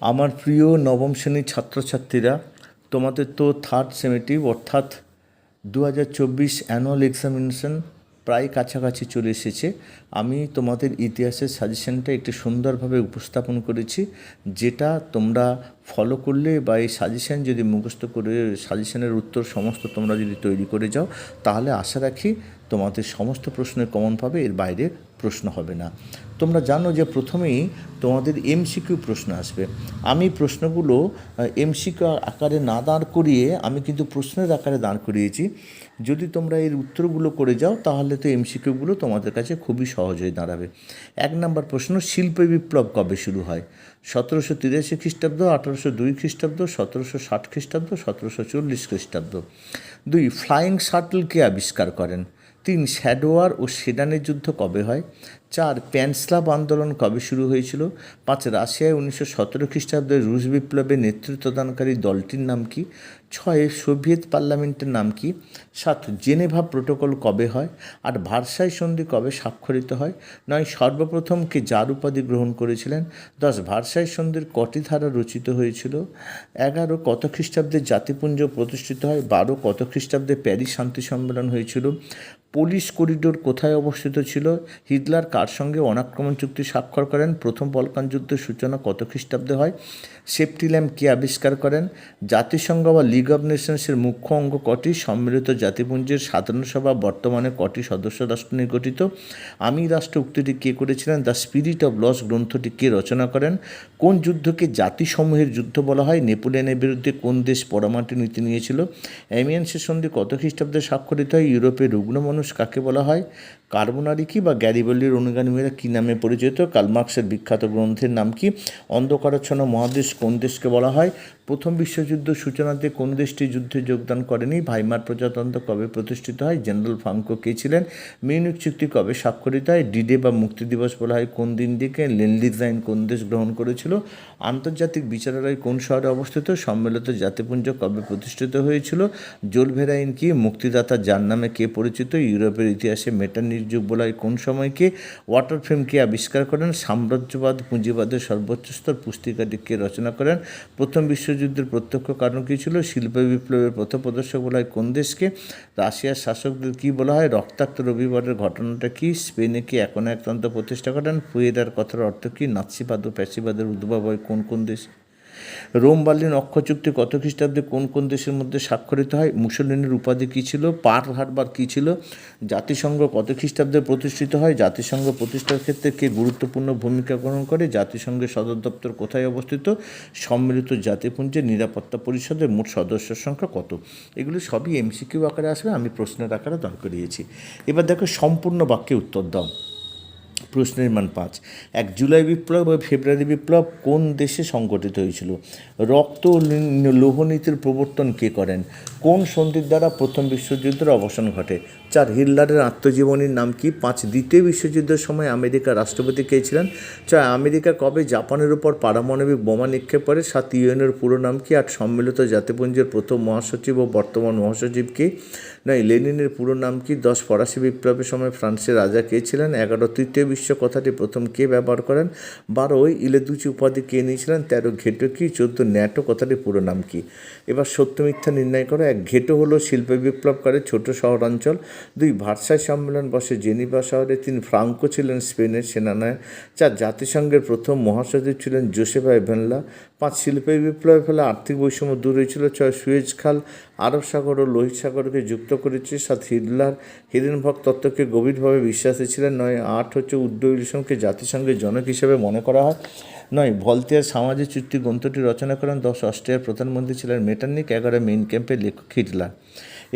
আমার প্রিয় নবম শ্রেণীর ছাত্রছাত্রীরা, তোমাদের তো থার্ড সেমেটিভ অর্থাৎ 2024 অ্যানুয়াল এক্সামিনেশন প্রায় কাছাকাছি চলে এসেছে। আমি তোমাদের ইতিহাসের সাজেশনটা একটু সুন্দরভাবে উপস্থাপন করেছি, যেটা তোমরা ফলো করলে বা এই সাজেশন যদি মুখস্থ করে সাজেশনের উত্তর সমস্ত তোমরা যদি তৈরি করে যাও, তাহলে আশা রাখি তোমাদের সমস্ত প্রশ্নের কমন পাবে, এর বাইরে প্রশ্ন হবে না। তোমরা জানো যে প্রথমেই তোমাদের এমসিকিউ প্রশ্ন আসবে। আমি প্রশ্নগুলো এমসিকিউ আকারে না দাঁড় করিয়ে আমি কিন্তু প্রশ্নের আকারে দাঁড় করিয়েছি। যদি তোমরা এর উত্তরগুলো করে যাও, তাহলে তো এমসিকিউগুলো তোমাদের কাছে খুবই সহজ হয়ে দাঁড়াবে। 1 নম্বর প্রশ্ন, শিল্প বিপ্লব কবে শুরু হয়? 1783 খ্রিস্টাব্দ, 1802 খ্রিস্টাব্দ, 1760 খ্রিস্টাব্দ, 1740 খ্রিস্টাব্দ। 2, ফ্লাইং শাটল কে আবিষ্কার করেন? 3, শ্যাডোয়ার ও সেডানের যুদ্ধ কবে হয়? 4, প্যানস্লাভ আন্দোলন কবে শুরু হয়েছিল? 5, রাশিয়ায় 1917 খ্রিস্টাব্দে রুশ বিপ্লবে নেতৃত্বদানকারী দলটির নাম কি? 6, সোভিয়েত পার্লামেন্টের নাম কি? 7, জেনেভা প্রোটোকল কবে হয়? 8, ভার্সাই সন্ধি কবে স্বাক্ষরিত হয়? 9, সর্বপ্রথম কে জার উপাধি গ্রহণ করেছিলেন? 10, ভার্সাই সন্ধির কটি ধারা রচিত হয়েছিল? 11, কত খ্রিস্টাব্দে জাতিপুঞ্জ প্রতিষ্ঠিত হয়? 12, কত খ্রিস্টাব্দে প্যারিস শান্তি সম্মেলন হয়েছিল? পুলিশ করিডোর কোথায় অবস্থিত ছিল? হিটলার কার সঙ্গে অনাক্রমণ চুক্তি স্বাক্ষর করেন? প্রথম বলকান যুদ্ধের সূচনা কত খ্রিস্টাব্দে হয়? সেফটি ল্যাম্প কে আবিষ্কার করেন? জাতিসংঘ বা লিগ অব নেশনসের মুখ্য অঙ্গ কটি? সম্মিলিত জাতিপুঞ্জের সাধারণ সভা বর্তমানে কটি সদস্য রাষ্ট্র নিয়ে গঠিত? আমি রাষ্ট্র উক্তিটি কে করেছিলেন? দ্য স্পিরিট অব লস গ্রন্থটি কে রচনা করেন? কোন যুদ্ধকে জাতিসমূহের যুদ্ধ বলা হয়? নেপোলিয়নের বিরুদ্ধে কোন দেশ পরমাণু নীতি নিয়েছিল? অ্যামিয়ান্সের সন্ধি কত খ্রিস্টাব্দে স্বাক্ষরিত হয়? ইউরোপের রুগ্ন মানুষ কাকে বলা হয়? কার্বোনারি কি বা গ্যারিবল্ডির অনুগামীরা কী নামে পরিচিত? কার্লমার্ক্সের বিখ্যাত গ্রন্থের নাম কি? অন্ধকারাচ্ছন্ন মহাদেশ কোন দেশকে বলা হয়? প্রথম বিশ্বযুদ্ধ সূচনাতে কোন দেশটি যুদ্ধে যোগদান করেনি? ভাইমার প্রজাতন্ত্র কবে প্রতিষ্ঠিত হয়? জেনারেল ফ্রাঙ্কো কে ছিলেন? মিউনিক চুক্তি কবে স্বাক্ষরিত হয়? ডিডে বা মুক্তি দিবস বলা হয় কোন দিনটিকে? লেনলিজ আইন কোন দেশ গ্রহণ করেছিল? আন্তর্জাতিক বিচারালয় কোন শহরে অবস্থিত? সম্মিলিত জাতিপুঞ্জ কবে প্রতিষ্ঠিত হয়েছিল? জোলভেরা আইন কি? মুক্তিদাতা যার নামে কে পরিচিত? ইউরোপের ইতিহাসে মেটার্নির যুগ বলা হয় কোন সময়কে? ওয়াটার ফ্রেম কে আবিষ্কার করেন? সাম্রাজ্যবাদ পুঁজিবাদের সর্বোচ্চ স্তর পুস্তিকাটি কে রচনা করেন? প্রথম বিশ্বযুদ্ধের প্রত্যক্ষ কারণ কী ছিল? শিল্প বিপ্লবের পথপ্রদর্শক বলা হয় কোন দেশকে? রাশিয়ার শাসকদের কী বলা হয়? রক্তাক্ত রবিবারের ঘটনাটা কি? স্পেনে কি একনায়কতন্ত্র প্রতিষ্ঠা করেন? ফুয়েরার কথার অর্থ কী? নাৎসিবাদ ও প্যাসিবাদের উদ্ভব হয় কোন কোন দেশ? রোম বার্লিন অক্ষয় চুক্তি কত খ্রিস্টাব্দে কোন কোন দেশের মধ্যে স্বাক্ষরিত হয়? মুসোলিনির উপাধি কী ছিল? পার্ল হারবার কী ছিল? জাতিসংঘ কত খ্রিস্টাব্দে প্রতিষ্ঠিত হয়? জাতিসংঘ প্রতিষ্ঠার ক্ষেত্রে কে গুরুত্বপূর্ণ ভূমিকা গ্রহণ করে? জাতিসংঘের সদর দপ্তর কোথায় অবস্থিত? সম্মিলিত জাতিপুঞ্জের নিরাপত্তা পরিষদের মোট সদস্যের সংখ্যা কত? এগুলো সবই এমসিকিউ আকারে আসবে, আমি প্রশ্নের আকারে দাঁড় করিয়েছি। এবার দেখো, সম্পূর্ণ বাক্যে উত্তর দাও। প্রশ্নের মান 5। 1, জুলাই বিপ্লব ও ফেব্রুয়ারি বিপ্লব কোন দেশে সংগঠিত হয়েছিল? রক্ত ও লৌহনীতির প্রবর্তন কে করেন? কোন সন্ধির দ্বারা প্রথম বিশ্বযুদ্ধের অবসান ঘটে? 4, হিটলারের আত্মজীবনীর নাম কি? 5, দ্বিতীয় বিশ্বযুদ্ধের সময় আমেরিকার রাষ্ট্রপতি কে ছিলেন? 6, আমেরিকা কবে জাপানের উপর পারমাণবিক বোমা নিক্ষেপ করে? 7, ইউএনের পুরো নাম কি? 8, সম্মিলিত জাতিপুঞ্জের প্রথম মহাসচিব ও বর্তমান মহাসচিব কে? 9, লেনিনের পুরো নাম কি? 10, ফরাসি বিপ্লবের সময় ফ্রান্সের রাজা কে ছিলেন? 11, তৃতীয় বিশ্ব কথাটি প্রথম কে ব্যবহার করেন? 12, ইলেদুচি উপাধি কে নিয়েছিলেন? 13, ঘেটো কি? 14, ন্যাটো কথাটির পুরো নাম কি? এবার সত্য মিথ্যা নির্ণয় করো। 1, ঘেটো হলো শিল্প বিপ্লবকারী ছোট শহরাঞ্চল। 2, ভার্সাই সম্মেলন বসে জেনিভা শহরে। 3, ফ্রাঙ্কো ছিলেন স্পেনের সেনানায়ক। 4, জাতিসংঘের প্রথম মহাসচিব ছিলেন জোসেফা এভেনলা। 5, শিল্পের বিপ্লবের ফলে আর্থিক বৈষম্য দূর হয়েছিল। 6, সুয়েজ খাল আরব সাগর ও লোহিত সাগরকে যুক্ত করেছে। 7, হিটলার হিডেনবার্গ তত্ত্বকে গভীরভাবে বিশ্বাসী ছিলেন। 9, 8 হচ্ছে উড্ডো উইলসনকে জাতিসংঘের জনক হিসেবে মনে করা হয়। 9, ভলতেয়ার সামাজিক চুক্তি গ্রন্থটি রচনা করেন। 10, অস্ট্রিয়ার প্রধানমন্ত্রী ছিলেন মেটারনিক। 11, মেইন ক্যাম্পের লেখক হিটলার।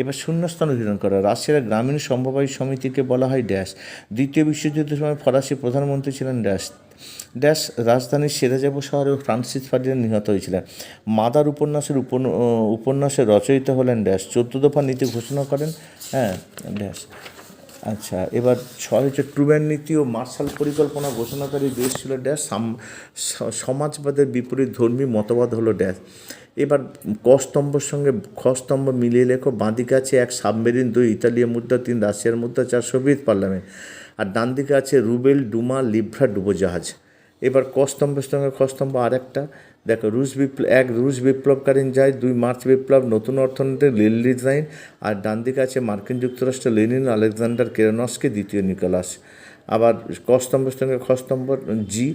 এবার শূন্যস্থান পূরণ করা। রাশিয়ার গ্রামীণ সমবায় সমিতিকে বলা হয় ড্যাশ। দ্বিতীয় বিশ্বযুদ্ধের সময় ফরাসি প্রধানমন্ত্রী ছিলেন ড্যাশ। ড্যাশ রাজধানীর সেরাজাবো শহরে ফ্রান্সিস ফার্ডিনান্ড নিহত হয়েছিলেন। মাদার উপন্যাসের রচয়িতা হলেন ড্যাশ। 14 দফা নীতি ঘোষণা করেন ড্যাশ। আচ্ছা, এবার 6 হচ্ছে ট্রুম্যান নীতি ও মার্শাল পরিকল্পনা ঘোষণাকারী দেশ ছিল ড্যাশ। সমাজবাদের বিপরীত ধর্মী মতবাদ হলো ড্যাশ। এবার ক স্তম্ভের সঙ্গে খ স্তম্ভ মিলিয়ে লেখো। বাঁদিকে আছে 1, সাবমেরিন। 2, ইতালীয় মুদ্রা। 3, রাশিয়ার মুদ্রা। 4, সোভিয়েত পার্লামেন্ট। আর ডান দিকে আছে রুবেল, ডুমা, লিভ্রা ডুবোজাহাজ। এবার ক স্তম্ভের সঙ্গে খ স্তম্ভ আর একটা দেখো রুশ বিপ্লবকালীন যায়, 2 মার্চ বিপ্লব, নতুন অর্থনীতি, রেল ডিজাইন, আর ডান দিকে আছে মার্কিন যুক্তরাষ্ট্র, লেনিন, আলেকজান্ডার কেরানস্কি, দ্বিতীয় নিকোলাস। আবার কস্তম্ভের সঙ্গে খস্তম্ভ জি,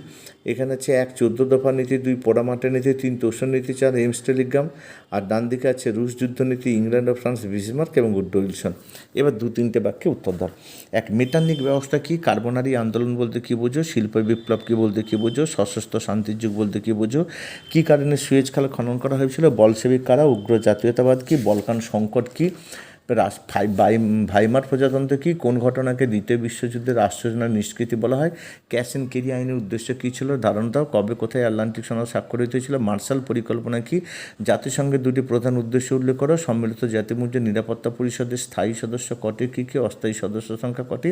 এখানে আছে 1 14 দফা নীতি, 2 পোড়ামাটা নীতি, 3 তোষণ নীতি, 4 এমস টেলিগ্রাম। আর ডান দিকে আছে রুশ যুদ্ধনীতি, ইংল্যান্ড ও ফ্রান্স, বিসমার্ক এবং উড্রো উইলসন। এবার 2-3টে বাক্যে উত্তর দাও। এক, মেটার্নিক ব্যবস্থা কি? কার্বনারি আন্দোলন বলতে কী বোঝো? শিল্প বিপ্লব কি বলতে কী বোঝো? সশস্ত্র শান্তির যুগ বলতে কী বোঝো? কী কারণে সুয়েজ খাল খনন করা হয়েছিল? বলশেবিক কারা? উগ্র জাতীয়তাবাদ কি? বলকান সংকট কি? ভাইমার প্রজাতন্ত্র কি? কোন ঘটনাকে দ্বিতীয় বিশ্বযুদ্ধের রাষ্ট্রজনের নিষ্কৃতি বলা হয়? ক্যাশ অ্যান্ড ক্যারি আইনের উদ্দেশ্য কী ছিল? ধারণ দাও। কবে কোথায় আটলান্টিক সনদ স্বাক্ষরিত হয়েছিল? মার্শাল পরিকল্পনা কি? জাতিসংঘের 2টি প্রধান উদ্দেশ্য উল্লেখ করো। সম্মিলিত জাতিসংঘের নিরাপত্তা পরিষদের স্থায়ী সদস্য কটি? কী কী? অস্থায়ী সদস্য সংখ্যা কটি?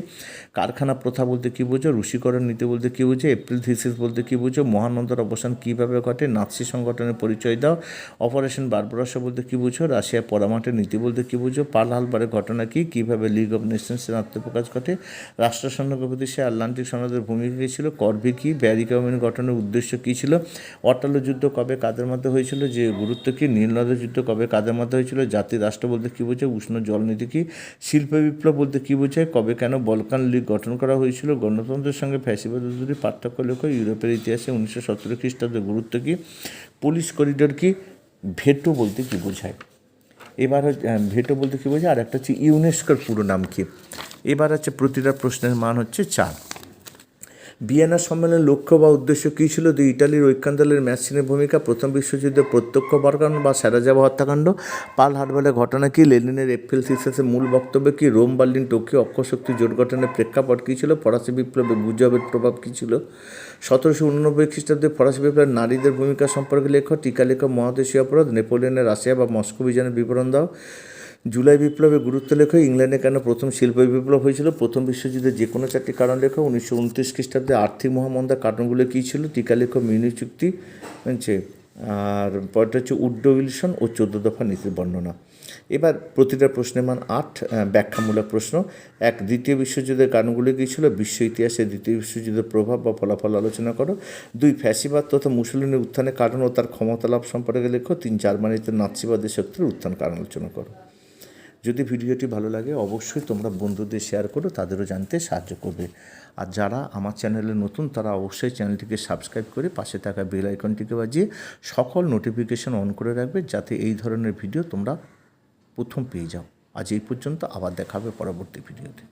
কারখানা প্রথা বলতে কী বোঝো? রুশীকরণ নীতি বলতে কী বোঝো? এপ্রিল থিসিস বলতে কী বোঝো? মহানন্দার অবসান কীভাবে ঘটে? নাৎসি সংগঠনের পরিচয় দাও। অপারেশন বারবারোসা বলতে কী বোঝো? রাশিয়ার পরামাটের নীতি বলতে কী বোঝো? পার্ল হারবারের ঘটনা কি? কীভাবে লিগ অব নেশনসের আত্মপ্রকাশ ঘটে? রাষ্ট্রসংঘ প্রতিষ্ঠায় আটলান্টিক সনদের ভূমিকা কী ছিল? করভি কি? ব্যারি কমিউন গঠনের উদ্দেশ্য কী ছিল? ওয়াটারলু যুদ্ধ কবে কাদের মধ্যে হয়েছিল? যে গুরুত্ব কী? নীল নদের যুদ্ধ কবে কাদের মধ্যে হয়েছিল? জাতি রাষ্ট্র বলতে কী বোঝায়? উষ্ণ জলনীতি কি? শিল্প বিপ্লব বলতে কী বোঝায়? কবে কেন বলকান লিগ গঠন করা হয়েছিল? গণতন্ত্রের সঙ্গে ফ্যাসিবাদের দুটি পার্থক্য লেখো। ইউরোপের ইতিহাসে 1917 খ্রিস্টাব্দের গুরুত্ব কী? পুলিশ করিডোর কি? ভেটো বলতে কী বোঝায়? এবার ভেটো বলতে কী বোঝায়? আর একটা হচ্ছে ইউনেস্কোর পুরো নাম কি? এবার হচ্ছে প্রতিটা প্রশ্নের মান হচ্ছে 4। ভিয়েনা সম্মেলনের লক্ষ্য বা উদ্দেশ্য কী ছিল? ইটালির ঐক্যান্দোলনের ম্যাসিনের ভূমিকা, প্রথম বিশ্বযুদ্ধে প্রত্যক্ষ বর্গায়ন বা সারাজাভা হত্যাকাণ্ড, পার্ল হারবারের ঘটনা কী? লেনিনের এপ্রিল থিসিসের মূল বক্তব্য কী? রোম বার্লিন টোকিও অক্ষশক্তি জোট গঠনের প্রেক্ষাপট কী ছিল? ফরাসি বিপ্লবে গুজবের প্রভাব কী ছিল? 1789 খ্রিস্টাব্দে ফরাসি বিপ্লবের নারীদের ভূমিকা সম্পর্কে লেখো। টিকা লেখো। মহাদেশীয় অপরাধ, নেপোলিয়নের রাশিয়া বা মস্কো অভিযানের বিবরণ দাও। জুলাই বিপ্লবের গুরুত্ব লেখো। ইংল্যান্ডে কেন প্রথম শিল্প বিপ্লব হয়েছিল? প্রথম বিশ্বযুদ্ধে যে কোনো 4টি কারণ লেখো। 1929 খ্রিস্টাব্দে আর্থিক মহামন্দার কারণগুলো কী ছিল? টিকা লেখো। মিউনিখ চুক্তি হচ্ছে, আর পরটা হচ্ছে উড্রো উইলসন ও 14 দফা নীতির বর্ণনা। এবার প্রতিটা প্রশ্নের মান 8। ব্যাখ্যামূলক প্রশ্ন। 1, দ্বিতীয় বিশ্বযুদ্ধের কারণগুলি কী ছিল? বিশ্ব ইতিহাসে দ্বিতীয় বিশ্বযুদ্ধের প্রভাব বা ফলাফল আলোচনা করো। 2, ফ্যাসিবাদ তথা মুসলিনের উত্থানের কারণ ও তার ক্ষমতা লাভ সম্পর্কে লেখো। 3, জার্মানিতে নাৎসিবাদী শক্তির উত্থান কারণ আলোচনা করো। যদি ভিডিওটি ভালো লাগে অবশ্যই তোমরা বন্ধুদের শেয়ার করো, তাদেরও জানতে সাহায্য করবে। আর যারা আমার চ্যানেলে নতুন তারা অবশ্যই চ্যানেলটিকে সাবস্ক্রাইব করে পাশে থাকা বেল আইকনটিকে বাজিয়ে সকল নোটিফিকেশন অন করে রাখবে, যাতে এই ধরনের ভিডিও তোমরা প্রথম পেয়ে যাও। আজ এই পর্যন্ত, আবার দেখা হবে পরবর্তী ভিডিওতে।